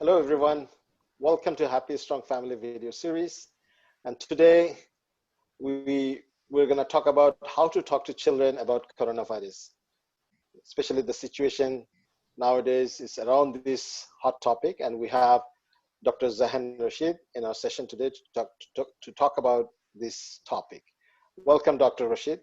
Hello everyone, welcome to Happy Strong Family video series. And today we're going to talk about how to talk to children about coronavirus. Especially the situation nowadays is around this hot topic, and we have Dr. Zaihan Rashid in our session today to talk about this topic. Welcome, Dr. Rashid.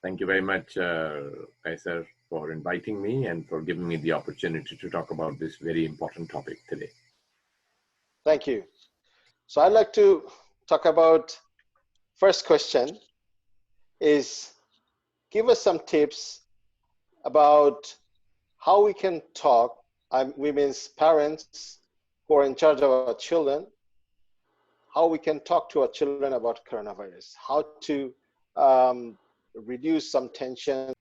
Thank you very much, Kaisar, for inviting me and for giving me the opportunity to talk about this very important topic today. Thank you. So I'd like to talk about, first question is, give us some tips about how we can talk, we means parents who are in charge of our children, how we can talk to our children about coronavirus, how to reduce some tension.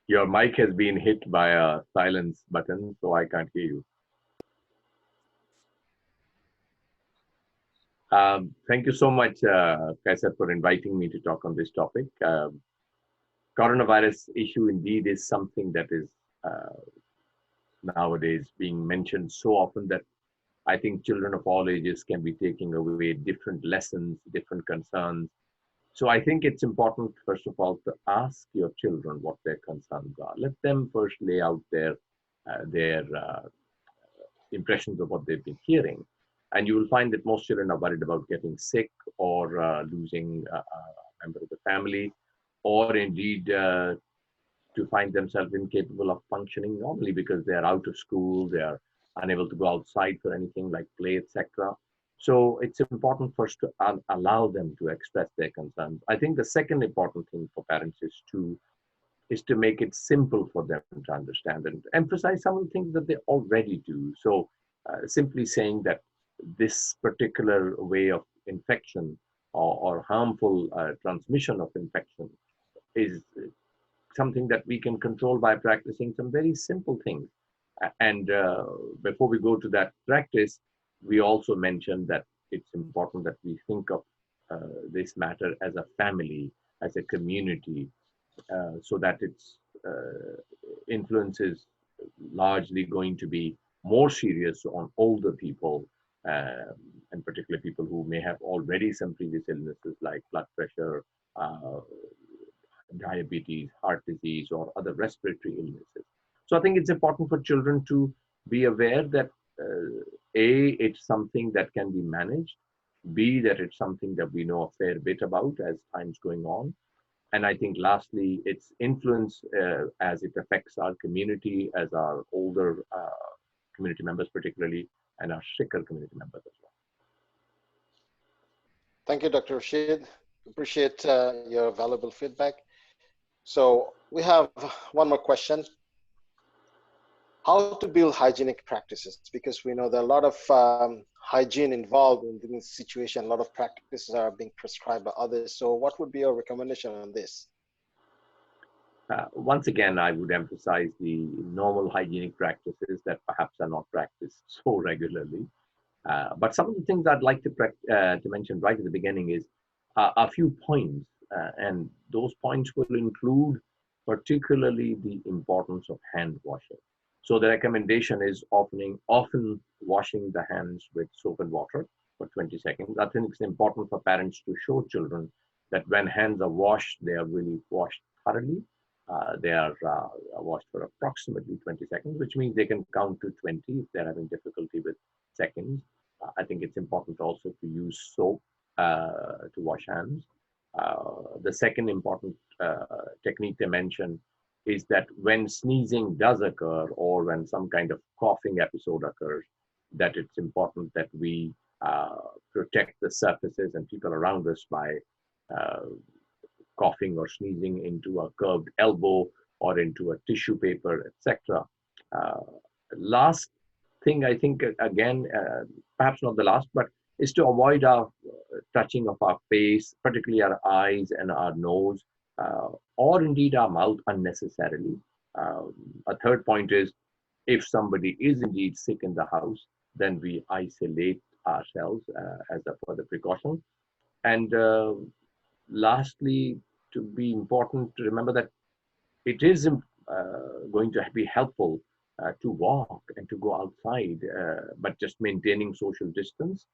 Your mic has been hit by a silence button, so I can't hear you. Thank you so much, Kaisar, for inviting me to talk on this topic. Coronavirus issue indeed is something that is nowadays being mentioned so often that I think children of all ages can be taking away different lessons, different concerns. So I think it's important, first of all, to ask your children what their concerns are. Let them first lay out their impressions of what they've been hearing. And you will find that most children are worried about getting sick or losing a member of the family, or indeed to find themselves incapable of functioning normally because they are out of school, they are unable to go outside for anything like play, etc. So it's important first to allow them to express their concerns. I think the second important thing for parents is to make it simple for them to understand and emphasize some of the things that they already do. So simply saying that this particular way of infection or harmful transmission of infection is something that we can control by practicing some very simple things. And before we go to that practice, we also mentioned that it's important that we think of this matter as a family, as a community, so that its influence is largely going to be more serious on older people, and particularly people who may have already some previous illnesses like blood pressure, diabetes, heart disease, or other respiratory illnesses. So I think it's important for children to be aware that it's something that can be managed, B, that it's something that we know a fair bit about as time's going on. And I think lastly, its influence as it affects our community, as our older community members particularly, and our sicker community members as well. Thank you, Dr. Rashid. Appreciate your valuable feedback. So we have one more question. How to build hygienic practices? Because we know there are a lot of hygiene involved in this situation. A lot of practices are being prescribed by others. So what would be your recommendation on this? Once again, I would emphasize the normal hygienic practices that perhaps are not practiced so regularly. But some of the things I'd like to mention right at the beginning is a few points, and those points will include particularly the importance of hand washing. So the recommendation is often washing the hands with soap and water for 20 seconds. I think it's important for parents to show children that when hands are washed, they are really washed thoroughly. They are washed for approximately 20 seconds, which means they can count to 20 if they're having difficulty with seconds. I think it's important also to use soap to wash hands. The second important technique they mention is that when sneezing does occur or when some kind of coughing episode occurs, that it's important that we protect the surfaces and people around us by coughing or sneezing into a curved elbow or into a tissue paper, etc. Last thing, I think, again, perhaps not the last, but is to avoid our touching of our face, particularly our eyes and our nose, or indeed our mouth unnecessarily. A third point is If somebody is indeed sick in the house, then we isolate ourselves as a further precaution. And lastly, to be important to remember that it is going to be helpful to walk and to go outside, but just maintaining social distance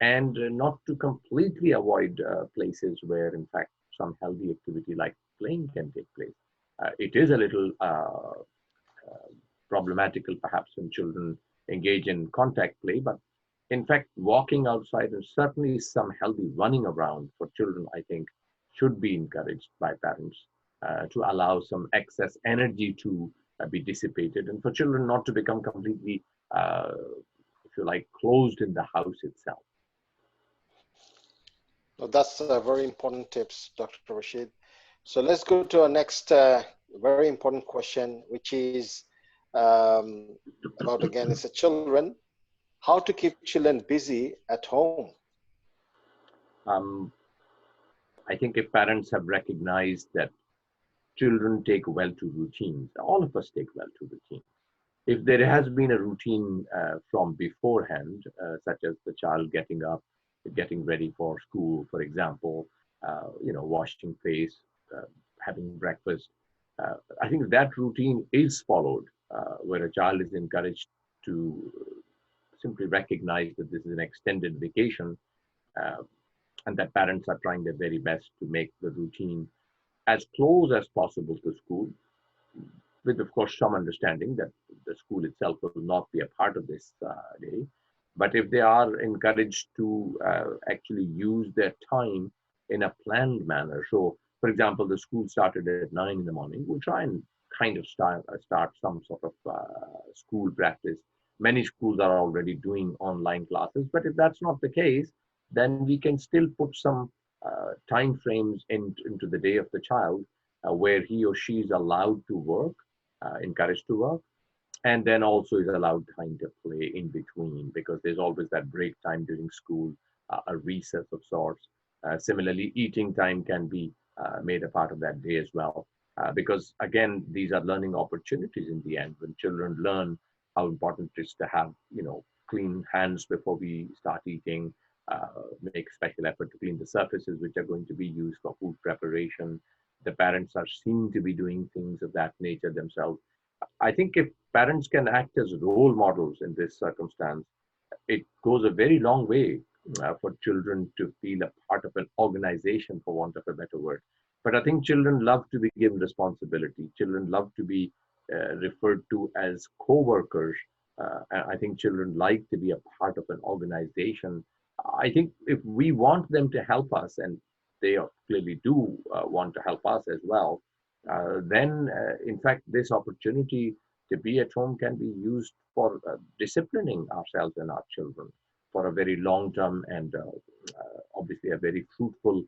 and not to completely avoid places where, in fact, some healthy activity like playing can take place. It is a little problematical, perhaps, when children engage in contact play, but in fact, walking outside and certainly some healthy running around for children, I think, should be encouraged by parents to allow some excess energy to be dissipated and for children not to become completely, if you like, closed in the house itself. Well, that's very important tips, Dr. Rashid. So let's go to our next very important question, which is about, again, it's a children. How to keep children busy at home? I think if parents have recognized that children take well to routines, all of us take well to routines. If there has been a routine from beforehand, such as the child getting up, getting ready for school, for example, washing face, having breakfast, I think that routine is followed, where a child is encouraged to simply recognize that this is an extended vacation, uh, and that parents are trying their very best to make the routine as close as possible to school, with, of course, some understanding that the school itself will not be a part of this day. But if they are encouraged to actually use their time in a planned manner, so for example, the school started at 9 in the morning, we'll try and kind of start some sort of school practice. Many schools are already doing online classes, but if that's not the case, then we can still put some time frames into the day of the child where he or she is allowed to work, encouraged to work, and then also is allowed time to play in between, because there's always that break time during school, a recess of sorts. Similarly, eating time can be made a part of that day as well, because again, these are learning opportunities in the end. When children learn how important it is to have, clean hands before we start eating, make special effort to clean the surfaces which are going to be used for food preparation. The parents are seen to be doing things of that nature themselves. I think if parents can act as role models in this circumstance, it goes a very long way for children to feel a part of an organization, for want of a better word. But I think children love to be given responsibility. Children love to be referred to as co-workers. I think children like to be a part of an organization. I think if we want them to help us, and they clearly do want to help us as well, then in fact, this opportunity to be at home can be used for disciplining ourselves and our children for a very long term and obviously a very fruitful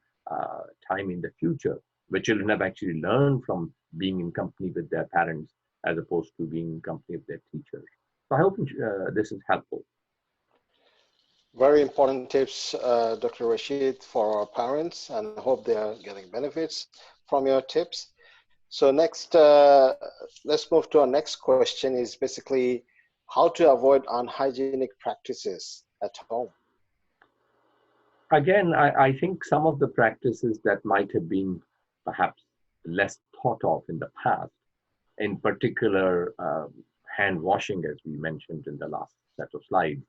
time in the future, where children have actually learned from being in company with their parents as opposed to being in company of their teachers. So I hope this is helpful. Very important tips, Dr. Rashid, for our parents, and I hope they are getting benefits from your tips. So next, let's move to our next question, is basically how to avoid unhygienic practices at home. Again, I think some of the practices that might have been perhaps less thought of in the past, in particular, hand washing, as we mentioned in the last set of slides,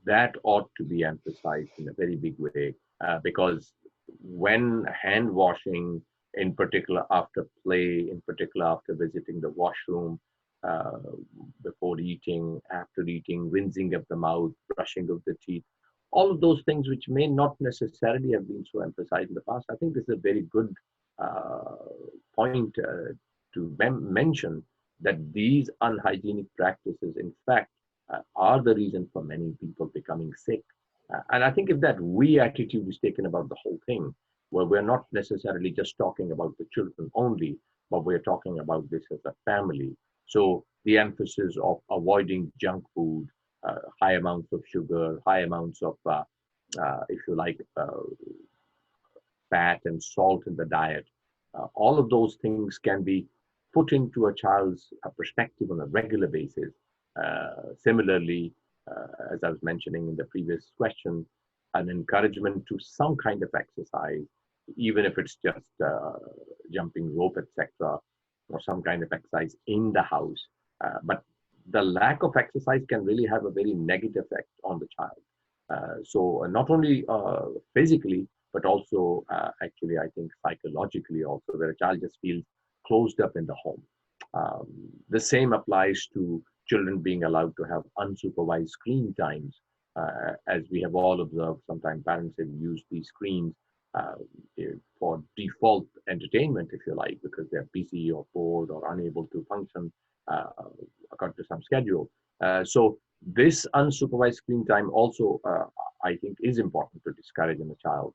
that ought to be emphasized in a very big way, because when hand washing, in particular after play, in particular after visiting the washroom, uh, before eating, after eating, rinsing of the mouth, brushing of the teeth, all of those things which may not necessarily have been so emphasized in the past, I think this is a very good uh, point to mention, that these unhygienic practices, in fact, are the reason for many people becoming sick. And I think if that we attitude is taken about the whole thing, where we're not necessarily just talking about the children only, but we're talking about this as a family. So the emphasis of avoiding junk food, high amounts of sugar, high amounts of, if you like, fat and salt in the diet, all of those things can be put into a child's perspective on a regular basis. Similarly, as I was mentioning in the previous question, an encouragement to some kind of exercise, even if it's just jumping rope, etc., or some kind of exercise in the house. But the lack of exercise can really have a very negative effect on the child. So not only physically, but also actually, I think psychologically also, where a child just feels closed up in the home. Um, the same applies to children being allowed to have unsupervised screen times. As we have all observed, sometimes parents have used these screens uh, for default entertainment, if you like, because they're busy or bored or unable to function uh, according to some schedule. So this unsupervised screen time also, I think, is important to discourage in a child.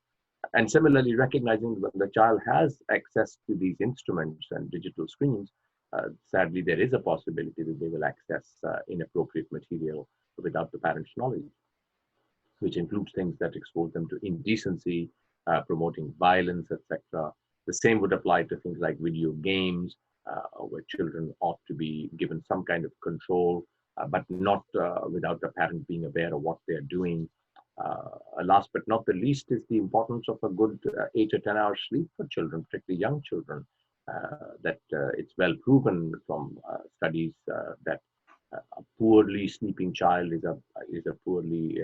And similarly, recognizing when the child has access to these instruments and digital screens, sadly, there is a possibility that they will access inappropriate material without the parent's knowledge, which includes things that expose them to indecency, promoting violence, etc. The same would apply to things like video games, where children ought to be given some kind of control, but not without the parent being aware of what they're doing. Last but not the least is the importance of a good 8 or 10 hours sleep for children, particularly young children. That it's well proven from studies that a poorly sleeping child is a poorly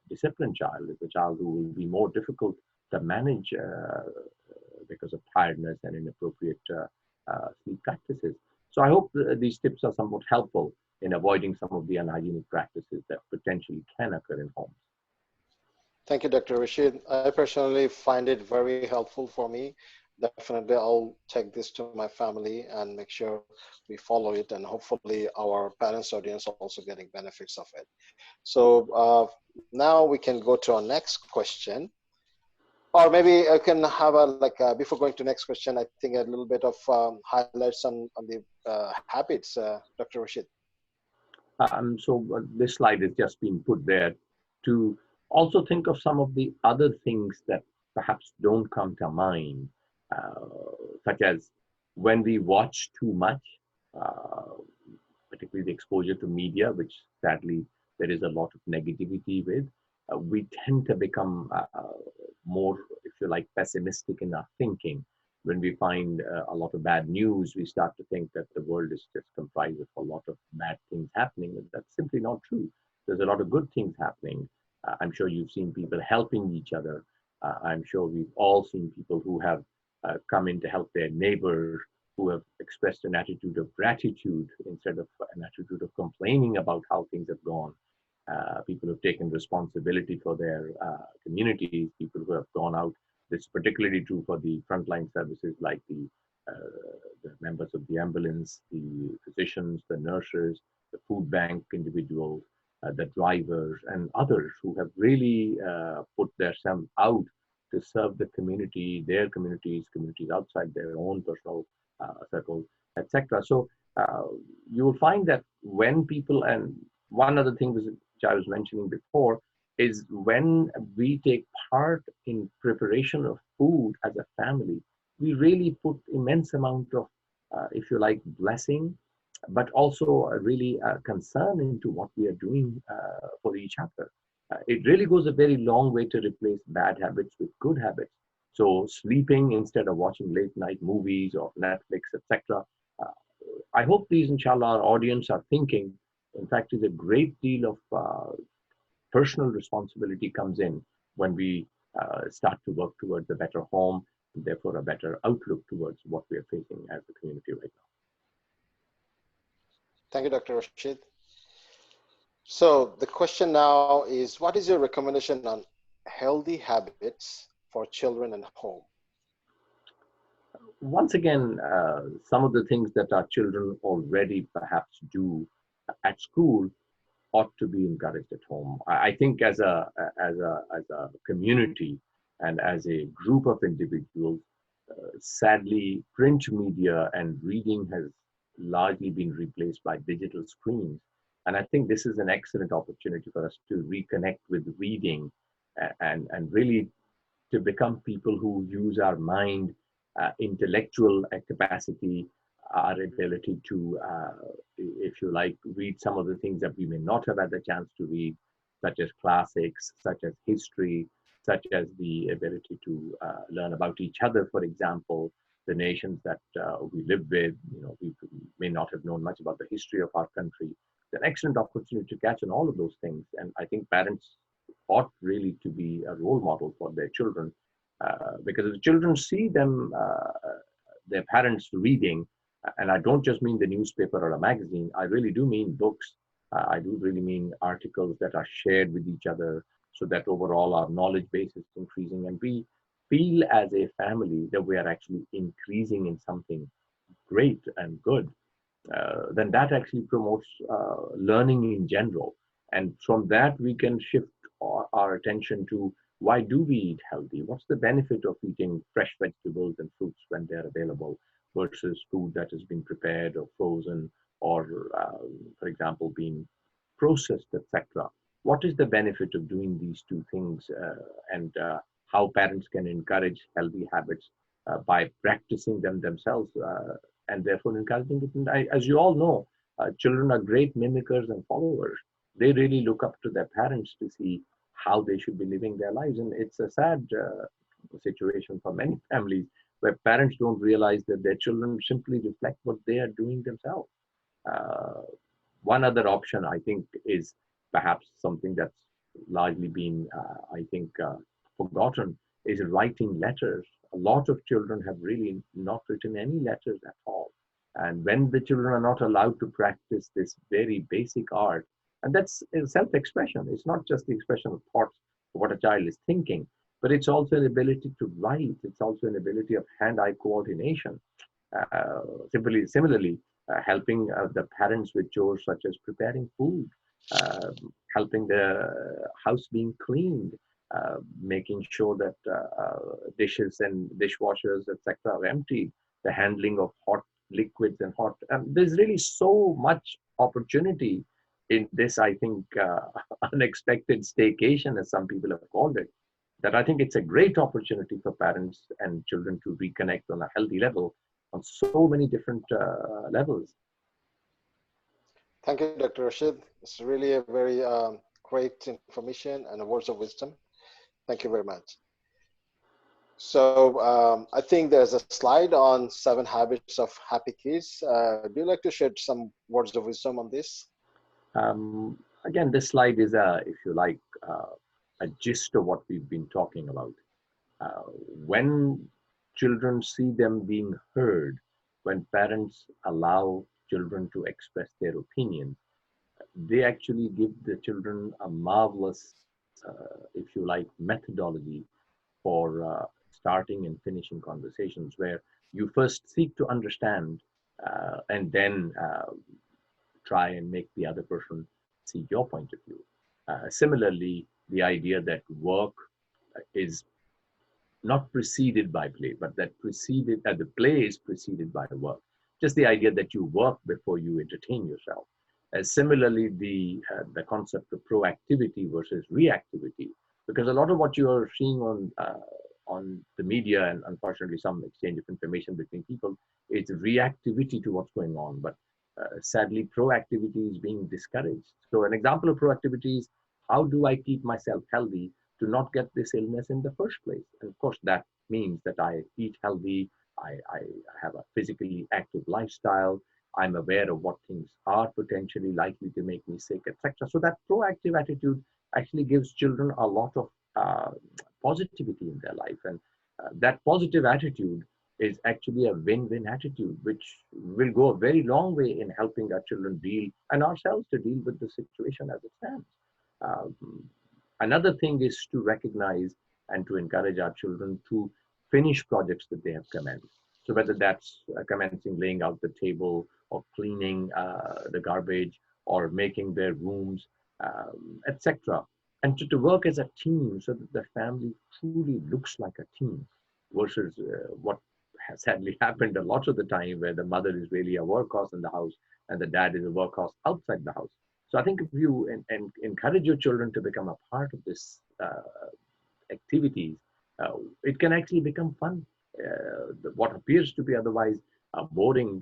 disciplined child, is a child who will be more difficult to manage because of tiredness and inappropriate sleep practices. So I hope these tips are somewhat helpful in avoiding some of the unhygienic practices that potentially can occur in homes. Thank you, Dr. Rashid. I personally find it very helpful for me. Definitely, I'll take this to my family and make sure we follow it, and hopefully our parents' audience also getting benefits of it. So now we can go to our next question, or maybe I can have a before going to next question, I think a little bit of highlights on the habits, Dr. Rashid. So this slide has just been put there to also think of some of the other things that perhaps don't come to mind, uh, such as when we watch too much, uh, particularly the exposure to media, which sadly there is a lot of negativity with, we tend to become more, if you like, pessimistic in our thinking. When we find a lot of bad news, we start to think that the world is just comprised of a lot of bad things happening. And that's simply not true. There's a lot of good things happening. I'm sure you've seen people helping each other. I'm sure we've all seen people who have come in to help their neighbor, who have expressed an attitude of gratitude instead of an attitude of complaining about how things have gone. People who have taken responsibility for their communities, people who have gone out. This is particularly true for the frontline services like the members of the ambulance, the physicians, the nurses, the food bank individuals, the drivers, and others who have really put themselves out to serve the community, their communities, communities outside their own personal circles, etc. So you will find that when people, and one other thing which I was mentioning before, is when we take part in preparation of food as a family, we really put immense amount of, if you like, blessing, but also really concern into what we are doing for each other. It really goes a very long way to replace bad habits with good habits. So sleeping instead of watching late night movies or Netflix, etc. I hope these, inshallah, our audience are thinking. In fact, is a great deal of personal responsibility comes in when we start to work towards a better home, and therefore a better outlook towards what we are facing as a community right now. Thank you, Dr. Rashid. So the question now is, what is your recommendation on healthy habits for children and home? Once again, some of the things that our children already perhaps do at school ought to be encouraged at home. I think as a community and as a group of individuals, sadly, print media and reading has largely been replaced by digital screens. And I think this is an excellent opportunity for us to reconnect with reading and really to become people who use our mind, intellectual capacity, our ability to, if if you like, read some of the things that we may not have had the chance to read, such as classics, such as history, such as the ability to learn about each other, for example, the nations that we live with. You know, we may not have known much about the history of our country. It's an excellent opportunity to catch on all of those things. And I think parents ought really to be a role model for their children, because if the children see them, their parents reading, and I don't just mean the newspaper or a magazine, I really do mean books. I do really mean articles that are shared with each other, so that overall our knowledge base is increasing and we feel as a family that we are actually increasing in something great and good. Then that actually promotes learning in general. And from that, we can shift our attention to, why do we eat healthy? What's the benefit of eating fresh vegetables and fruits when they're available versus food that has been prepared or frozen or, for example, being processed, etc. What is the benefit of doing these two things, and how parents can encourage healthy habits by practicing them themselves, and therefore encouraging it. And as you all know, children are great mimickers and followers. They really look up to their parents to see how they should be living their lives. And it's a sad situation for many families where parents don't realize that their children simply reflect what they are doing themselves. Uh, One other option, I think, is perhaps something that's largely been, I think, forgotten, is writing letters. A lot of children have really not written any letters at all. And when the children are not allowed to practice this very basic art, and that's self-expression, it's not just the expression of thoughts of what a child is thinking, but it's also an ability to write. It's also an ability of hand-eye coordination. Similarly, helping the parents with chores such as preparing food, uh, helping the house being cleaned, making sure that dishes and dishwashers, etc., are empty, the handling of hot liquids and hot. There's really so much opportunity in this, I think, unexpected staycation, as some people have called it, that I think it's a great opportunity for parents and children to reconnect on a healthy level on so many different levels. Thank you, Dr. Rashid. It's really a very great information and a words of wisdom. Thank you very much. So I think there's a slide on 7 habits of happy kids. Do you like to share some words of wisdom on this? Again, this slide is if you like, a gist of what we've been talking about. When children see them being heard, when parents allow children to express their opinion, they actually give the children a marvelous, if you like, methodology for starting and finishing conversations, where you first seek to understand and then try and make the other person see your point of view. Similarly, the idea that work is not preceded by play, but that the play is preceded by work. Just the idea that you work before you entertain yourself. Similarly, the concept of proactivity versus reactivity, because a lot of what you are seeing on the media, and unfortunately some exchange of information between people, it's reactivity to what's going on, but sadly proactivity is being discouraged. So an example of proactivity is, how do I keep myself healthy to not get this illness in the first place? And of course, that means that I eat healthy, I have a physically active lifestyle, I'm aware of what things are potentially likely to make me sick, etc. So that proactive attitude actually gives children a lot of positivity in their life. And that positive attitude is actually a win-win attitude, which will go a very long way in helping our children deal, and ourselves to deal with the situation as it stands. Um, Another thing is to recognize and to encourage our children to finish projects that they have commenced. So whether that's commencing laying out the table, or cleaning the garbage, or making their rooms, etc. And to work as a team so that the family truly looks like a team, versus what has sadly happened a lot of the time, where the mother is really a workhorse in the house and the dad is a workhorse outside the house. So I think if you encourage your children to become a part of this activities, it can actually become fun. What appears to be otherwise a boring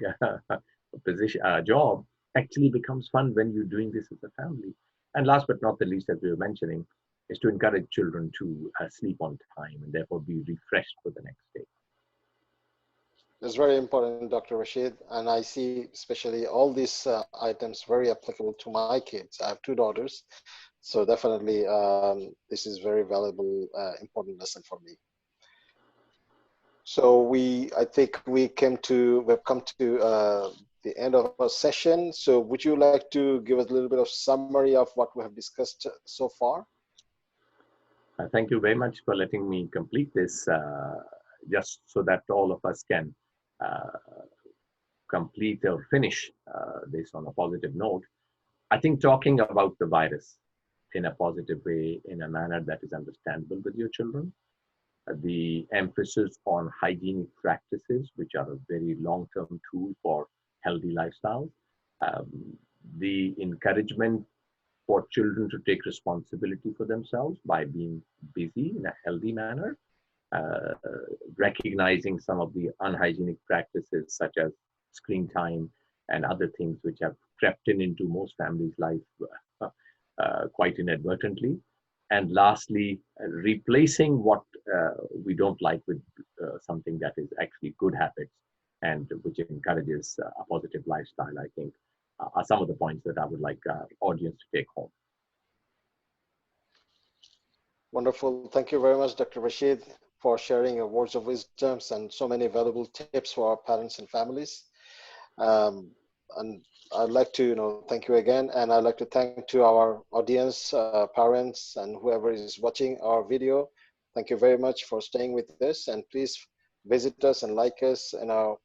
position, job actually becomes fun when you're doing this as a family. And last but not the least, as we were mentioning, is to encourage children to sleep on time and therefore be refreshed for the next day. That's very important, Dr. Rashid. And I see especially all these items very applicable to my kids. I have two daughters. So definitely this is very valuable, important lesson for me. So I think we've come to the end of our session. So would you like to give us a little bit of summary of what we have discussed so far? Thank you very much for letting me complete this, just so that all of us can complete or finish this on a positive note. I think talking about the virus in a positive way, in a manner that is understandable with your children, the emphasis on hygienic practices, which are a very long-term tool for healthy lifestyles, the encouragement for children to take responsibility for themselves by being busy in a healthy manner, uh, recognizing some of the unhygienic practices such as screen time and other things which have crept into most families' life quite inadvertently. And lastly, replacing what we don't like with something that is actually good habits and which encourages a positive lifestyle, I think, are some of the points that I would like our audience to take home. Wonderful. Thank you very much, Dr. Rashid, for sharing your words of wisdoms and so many valuable tips for our parents and families. And I'd like to, thank you again. And I'd like to thank to our audience, parents, and whoever is watching our video. Thank you very much for staying with us. And please visit us and like us in our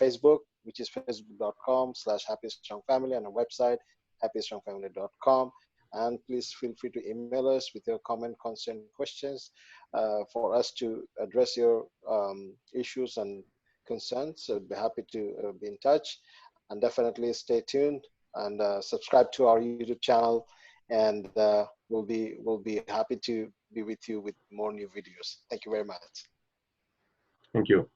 Facebook, which is facebook.com/happy.strong.family, and our website, happy.strong.family.com. And please feel free to email us with your comment, concern, questions for us to address your issues and concerns. So I'd be happy to be in touch, and definitely stay tuned and subscribe to our YouTube channel. And we'll be happy to be with you with more new videos. Thank you very much. Thank you.